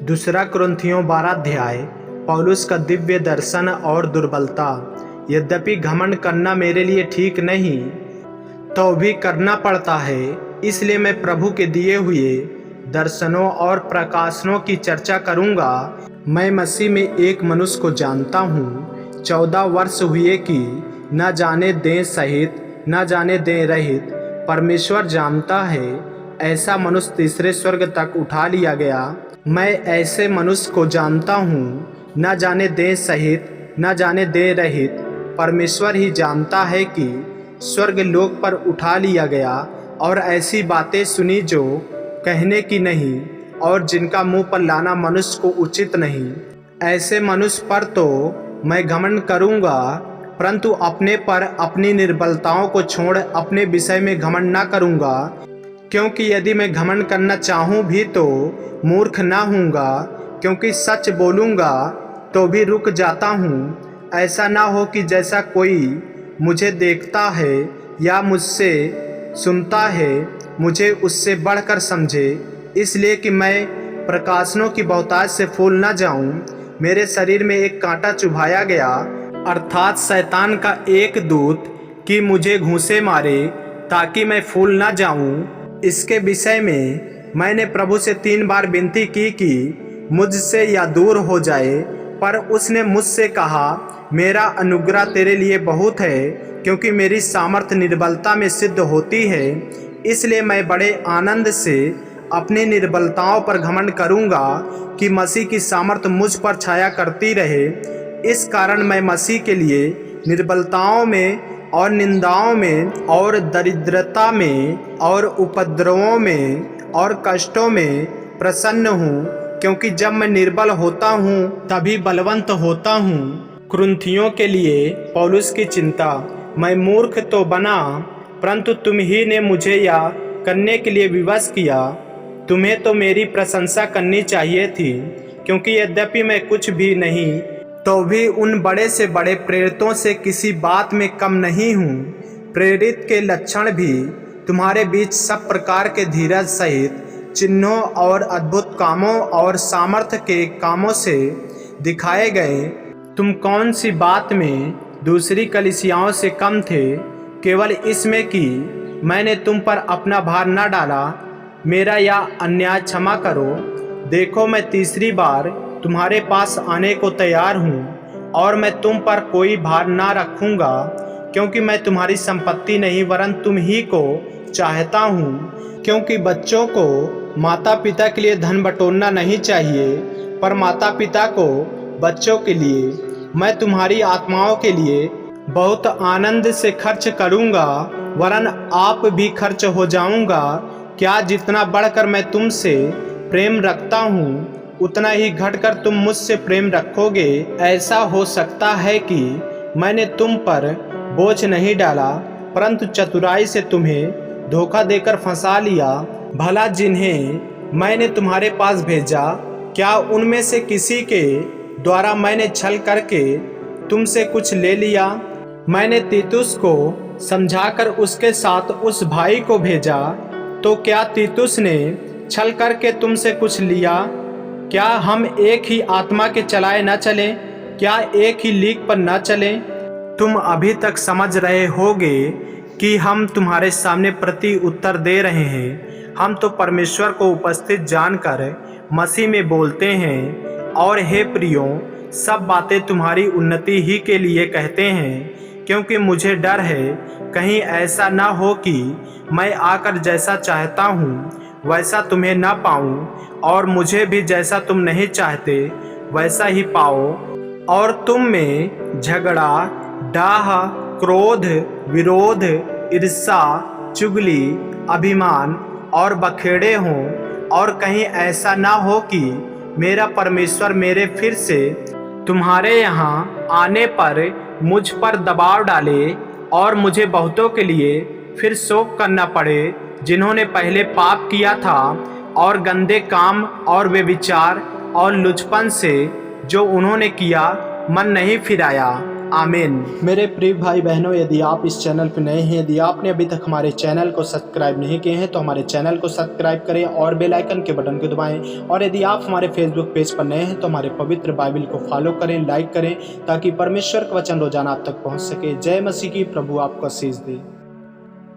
दूसरा कुरिन्थियों 12 अध्याय। पौलुस का दिव्य दर्शन और दुर्बलता। यद्यपि घमंड करना मेरे लिए ठीक नहीं, तो भी करना पड़ता है। इसलिए मैं प्रभु के दिए हुए दर्शनों और प्रकाशनों की चर्चा करूंगा। मैं मसीह में एक मनुष्य को जानता हूँ। 14 वर्ष हुए कि न जाने दें सहित न जाने दें रहित परमेश्वर जानता है, ऐसा मनुष्य तीसरे स्वर्ग तक उठा लिया गया। मैं ऐसे मनुष्य को जानता हूँ, न जाने दें सहित न जाने दें रहित परमेश्वर ही जानता है कि स्वर्ग लोक पर उठा लिया गया। और ऐसी बातें सुनी जो कहने की नहीं और जिनका मुंह पर लाना मनुष्य को उचित नहीं। ऐसे मनुष्य पर तो मैं घमंड करूँगा, परंतु अपने पर अपनी निर्बलताओं को छोड़ अपने विषय में घमंड न करूँगा। क्योंकि यदि मैं घमंड करना चाहूँ भी तो मूर्ख ना होऊंगा, क्योंकि सच बोलूँगा तो भी रुक जाता हूँ। ऐसा ना हो कि जैसा कोई मुझे देखता है या मुझसे सुनता है, मुझे उससे बढ़कर समझे, इसलिए कि मैं प्रकाशनों की बहुतायत से फूल न जाऊं। मेरे शरीर में एक कांटा चुभाया गया, अर्थात शैतान का एक दूत कि मुझे घूंसे मारे ताकि मैं फूल न जाऊं। इसके विषय में मैंने प्रभु से 3 बार विनती की कि मुझसे या दूर हो जाए, पर उसने मुझसे कहा, मेरा अनुग्रह तेरे लिए बहुत है, क्योंकि मेरी सामर्थ्य निर्बलता में सिद्ध होती है। इसलिए मैं बड़े आनंद से अपनी निर्बलताओं पर घमंड करूंगा कि मसीह की सामर्थ्य मुझ पर छाया करती रहे। इस कारण मैं मसीह के लिए निर्बलताओं में और निंदाओं में और दरिद्रता में और उपद्रवों में और कष्टों में प्रसन्न हूँ, क्योंकि जब मैं निर्बल होता हूँ तभी बलवंत होता हूँ। कुरिन्थियों के लिए पौलुस की चिंता। मैं मूर्ख तो बना, परंतु तुम ही ने मुझे यह करने के लिए विवश किया। तुम्हें तो मेरी प्रशंसा करनी चाहिए थी, क्योंकि यद्यपि मैं कुछ भी नहीं तो भी उन बड़े से बड़े प्रेरितों से किसी बात में कम नहीं हूँ। प्रेरित के लक्षण भी तुम्हारे बीच सब प्रकार के धीरज सहित चिन्हों और अद्भुत कामों और सामर्थ्य के कामों से दिखाए गए। तुम कौन सी बात में दूसरी कलीसियाओं से कम थे? केवल इसमें कि मैंने तुम पर अपना भार न डाला। मेरा यह अन्याय क्षमा करो। देखो, मैं तीसरी बार तुम्हारे पास आने को तैयार हूँ, और मैं तुम पर कोई भार ना रखूँगा, क्योंकि मैं तुम्हारी संपत्ति नहीं वरन तुम ही को चाहता हूँ। क्योंकि बच्चों को माता पिता के लिए धन बटोरना नहीं चाहिए, पर माता पिता को बच्चों के लिए। मैं तुम्हारी आत्माओं के लिए बहुत आनंद से खर्च करूँगा, वरन आप भी खर्च हो जाऊँगा। क्या जितना बढ़कर मैं तुमसे प्रेम रखता हूँ, उतना ही घटकर तुम मुझसे प्रेम रखोगे? ऐसा हो सकता है कि मैंने तुम पर बोझ नहीं डाला, परंतु चतुराई से तुम्हें धोखा देकर फंसा लिया। भला जिन्हें मैंने तुम्हारे पास भेजा, क्या उनमें से किसी के द्वारा मैंने छल करके तुमसे कुछ ले लिया? मैंने तीतुस को समझाकर उसके साथ उस भाई को भेजा, तो क्या तीतुस ने छल करके तुमसे कुछ लिया? क्या हम एक ही आत्मा के चलाए न चलें? क्या एक ही लीक पर न चलें? तुम अभी तक समझ रहे होगे कि हम तुम्हारे सामने प्रति उत्तर दे रहे हैं। हम तो परमेश्वर को उपस्थित जानकर मसीह में बोलते हैं, और हे प्रियो, सब बातें तुम्हारी उन्नति ही के लिए कहते हैं, क्योंकि मुझे डर है कहीं ऐसा ना हो कि मैं आकर जैसा चाहता हूँ वैसा तुम्हें ना पाऊँ, और मुझे भी जैसा तुम नहीं चाहते वैसा ही पाओ, और तुम में झगड़ा, डाह, क्रोध, विरोध, ईर्ष्या, चुगली, अभिमान और बखेड़े हों। और कहीं ऐसा ना हो कि मेरा परमेश्वर मेरे फिर से तुम्हारे यहाँ आने पर मुझ पर दबाव डाले, और मुझे बहुतों के लिए फिर शोक करना पड़े, जिन्होंने पहले पाप किया था, और गंदे काम और व्यभिचार और लुचपन से जो उन्होंने किया मन नहीं फिराया। आमीन। मेरे प्रिय भाई बहनों, यदि आप इस चैनल पर नए हैं, यदि आपने अभी तक हमारे चैनल को सब्सक्राइब नहीं किए हैं तो हमारे चैनल को सब्सक्राइब करें और बेल आइकन के बटन को दबाएं। और यदि आप हमारे फेसबुक पेज पर नए हैं तो हमारे पवित्र बाइबल को फॉलो करें, लाइक करें, ताकि परमेश्वर का वचन रोजाना आप तक पहुंच सके। जय मसीह की। प्रभु आपको आशीष दे।